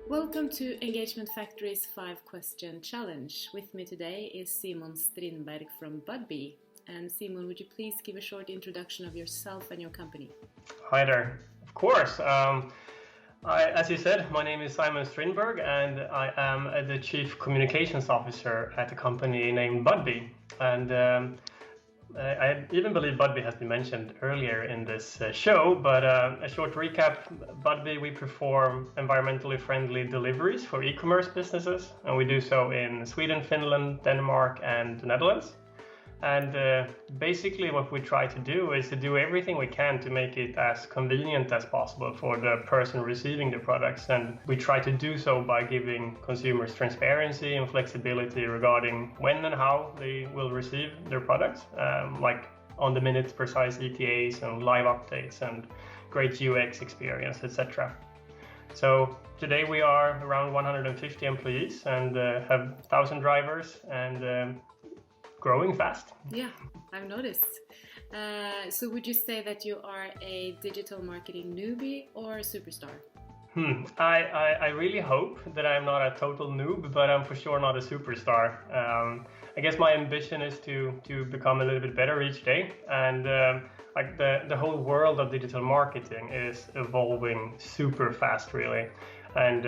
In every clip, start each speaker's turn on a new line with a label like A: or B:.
A: Welcome to Engagement Factory's 5-question challenge. With me today is Simon Strindberg from Budbee. And Simon, would you please give a short introduction of yourself and your company?
B: Hi there. Of course. As you said, my name is Simon Strindberg and I am the Chief Communications Officer at a company named Budbee. And I even believe Budbee has been mentioned earlier in this show, but a short recap, Budbee, we perform environmentally friendly deliveries for e-commerce businesses, and we do so in Sweden, Finland, Denmark, and the Netherlands. And basically what we try to do is to do everything we can to make it as convenient as possible for the person receiving the products. And we try to do so by giving consumers transparency and flexibility regarding when and how they will receive their products, like on-the-minute precise ETAs and live updates and great UX experience, etc. So today we are around 150 employees and have 1,000 drivers and growing fast.
A: Yeah, I've noticed. So would you say that you are a digital marketing newbie or a superstar?
B: I really hope that I'm not a total noob, but I'm for sure not a superstar. I guess my ambition is to become a little bit better each day. And like the whole world of digital marketing is evolving super fast, really. And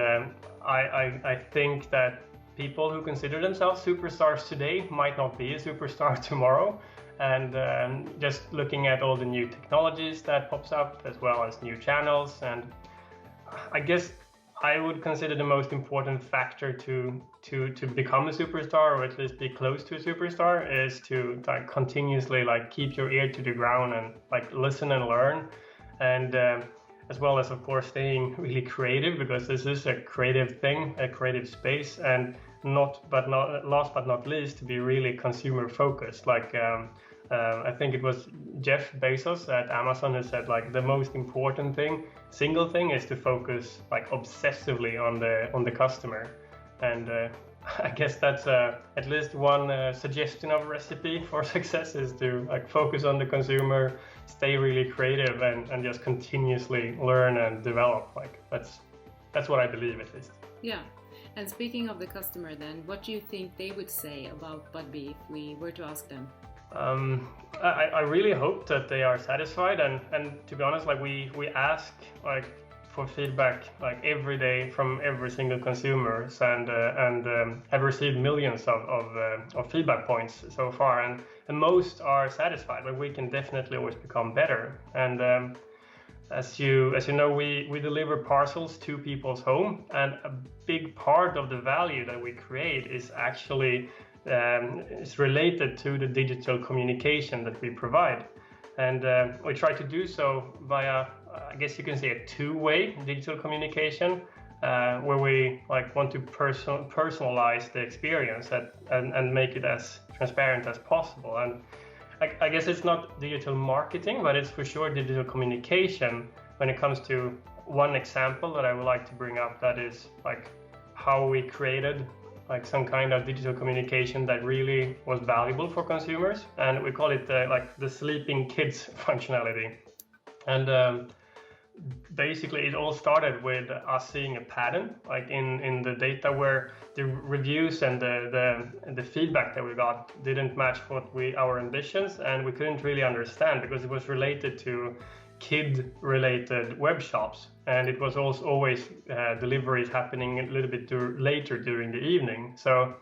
B: I think that people who consider themselves superstars today might not be a superstar tomorrow. And just looking at all the new technologies that pops up, as well as new channels. And I guess I would consider the most important factor to become a superstar, or at least be close to a superstar, is to continuously keep your ear to the ground and listen and learn. And as well as, of course, staying really creative, because this is a creative thing, a creative space, and last but not least, to be really consumer focused. I think it was Jeff Bezos at Amazon who said the most important single thing is to focus obsessively on the customer. And I guess that's at least one suggestion of a recipe for success, is to focus on the consumer, stay really creative, and just continuously learn and develop. That's what I believe, at least.
A: Yeah. And speaking of the customer then, what do you think they would say about Budbee if we were to ask them?
B: I really hope that they are satisfied, and to be honest, we ask for feedback every day from every single consumer, and have received millions of feedback points so far, and most are satisfied. But we can definitely always become better. And as you know, we deliver parcels to people's home, and a big part of the value that we create is actually is related to the digital communication that we provide. And we try to do so via, I guess you can say, a two-way digital communication, where we want to personalize the experience and make it as transparent as possible. And I guess it's not digital marketing, but it's for sure digital communication when it comes to one example that I would like to bring up. That is how we created some kind of digital communication that really was valuable for consumers, and we call it the sleeping kids functionality. And basically it all started with us seeing a pattern in the data, where the reviews and the feedback that we got didn't match our ambitions, and we couldn't really understand, because it was related to kid-related web shops, and it was also always deliveries happening a little bit later during the evening. So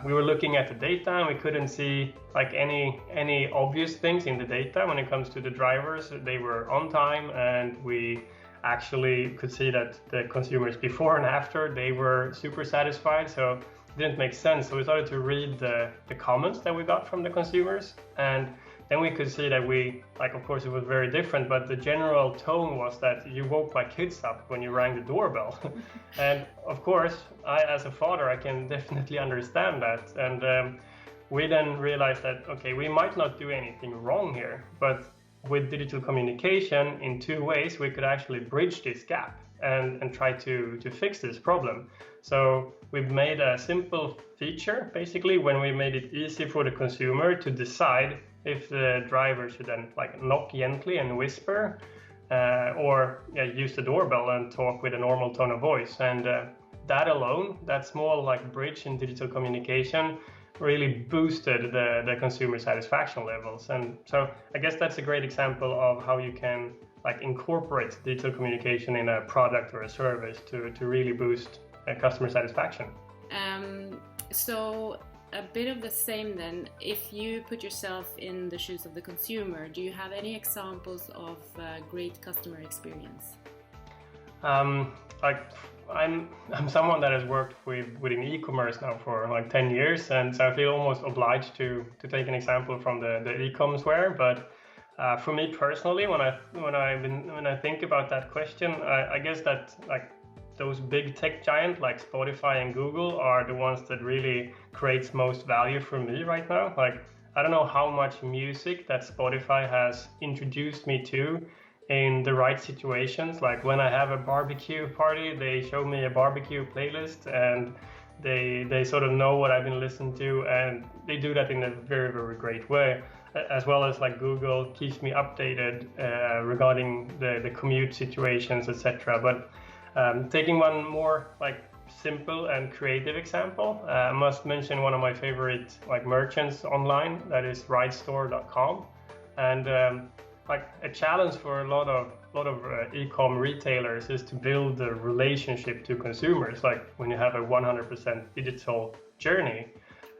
B: we were looking at the data, and we couldn't see any obvious things in the data when it comes to the drivers. They were on time, and we actually could see that the consumers before and after, they were super satisfied. So it didn't make sense. So we started to read the comments that we got from the consumers, and then we could see that of course it was very different, but the general tone was that you woke my kids up when you rang the doorbell. And of course, as a father, I can definitely understand that. And we then realized that, okay, we might not do anything wrong here, but with digital communication in two ways, we could actually bridge this gap and try to fix this problem. So we've made a simple feature, basically, when we made it easy for the consumer to decide if the driver should then like knock gently and whisper, or use the doorbell and talk with a normal tone of voice. And that alone, that small like bridge in digital communication, really boosted the consumer satisfaction levels. And so I guess that's a great example of how you can like incorporate digital communication in a product or a service to really boost customer satisfaction.
A: So a bit of the same then, if you put yourself in the shoes of the consumer, do you have any examples of great customer experience?
B: I'm someone that has worked within e-commerce now for like 10 years, and so I feel almost obliged to take an example from the e-commerce ware. But for me personally, when I think about that question, I guess that like those big tech giants like Spotify and Google are the ones that really creates most value for me right now. Like, I don't know how much music that Spotify has introduced me to in the right situations. Like when I have a barbecue party, they show me a barbecue playlist, and they sort of know what I've been listening to, and they do that in a very, very great way. As well as like Google keeps me updated regarding the commute situations, etc. But taking one more like simple and creative example, I must mention one of my favorite like merchants online, that is ridestore.com. And like a challenge for a lot of e-com retailers is to build a relationship to consumers, like when you have a 100% digital journey.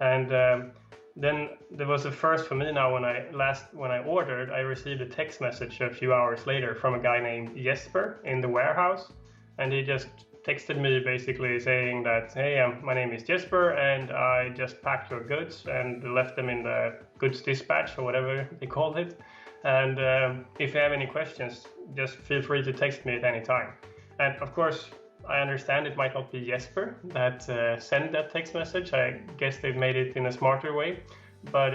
B: And then there was a first for me now. When I ordered, I received a text message a few hours later from a guy named Jesper in the warehouse, and he just texted me basically saying that, hey, my name is Jesper, and I just packed your goods and left them in the goods dispatch or whatever they called it. And if you have any questions, just feel free to text me at any time. And of course, I understand it might not be Jesper that sent that text message. I guess they've made it in a smarter way. But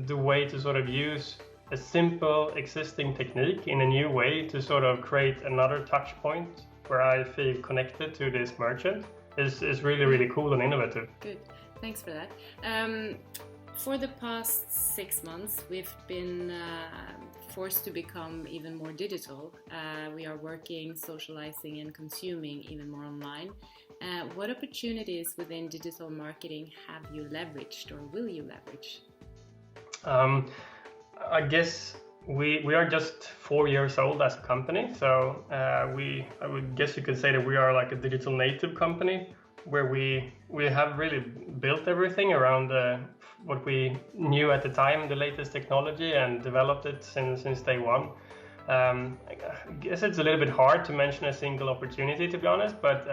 B: the way to sort of use a simple existing technique in a new way to sort of create another touch point where I feel connected to this merchant is really, really cool and innovative.
A: Good. Thanks for that. For the past 6 months, we've been forced to become even more digital. We are working, socializing, and consuming even more online. What opportunities within digital marketing have you leveraged, or will you leverage?
B: I guess we are just 4 years old as a company, so I would guess you could say that we are like a digital native company, where we have really built everything around what we knew at the time, the latest technology, and developed it since day one. I guess it's a little bit hard to mention a single opportunity, to be honest, but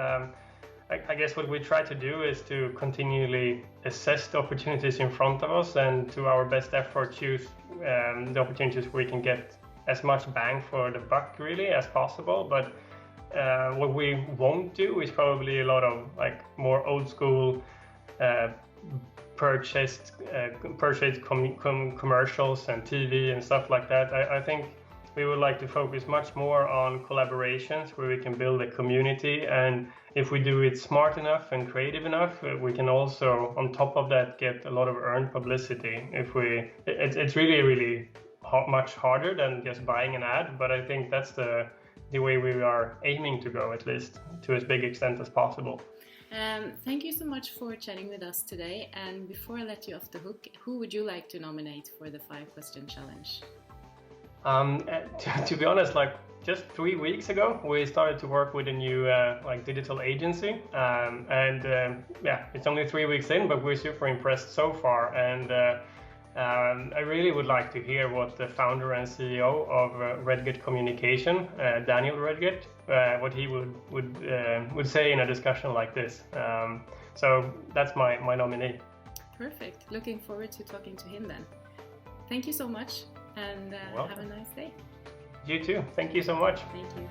B: I guess what we try to do is to continually assess the opportunities in front of us, and to our best effort choose the opportunities where we can get as much bang for the buck really as possible. But what we won't do is probably a lot of like more old school purchased commercials and TV and stuff like that. I think we would like to focus much more on collaborations where we can build a community, and if we do it smart enough and creative enough, we can also on top of that get a lot of earned publicity. It's really, really much harder than just buying an ad, but I think that's the way we are aiming to go, at least to as big extent as possible.
A: Thank you so much for chatting with us today. And before I let you off the hook, who would you like to nominate for the 5-question challenge?
B: To be honest, like just 3 weeks ago, we started to work with a new like digital agency, and it's only 3 weeks in, but we're super impressed so far. And I really would like to hear what the founder and CEO of Redgate Communication, Daniel Redgate, what he would say in a discussion like this. So that's my nominee.
A: Perfect. Looking forward to talking to him then. Thank you so much, and have a nice day.
B: You too. Thank you so much.
A: Thank you.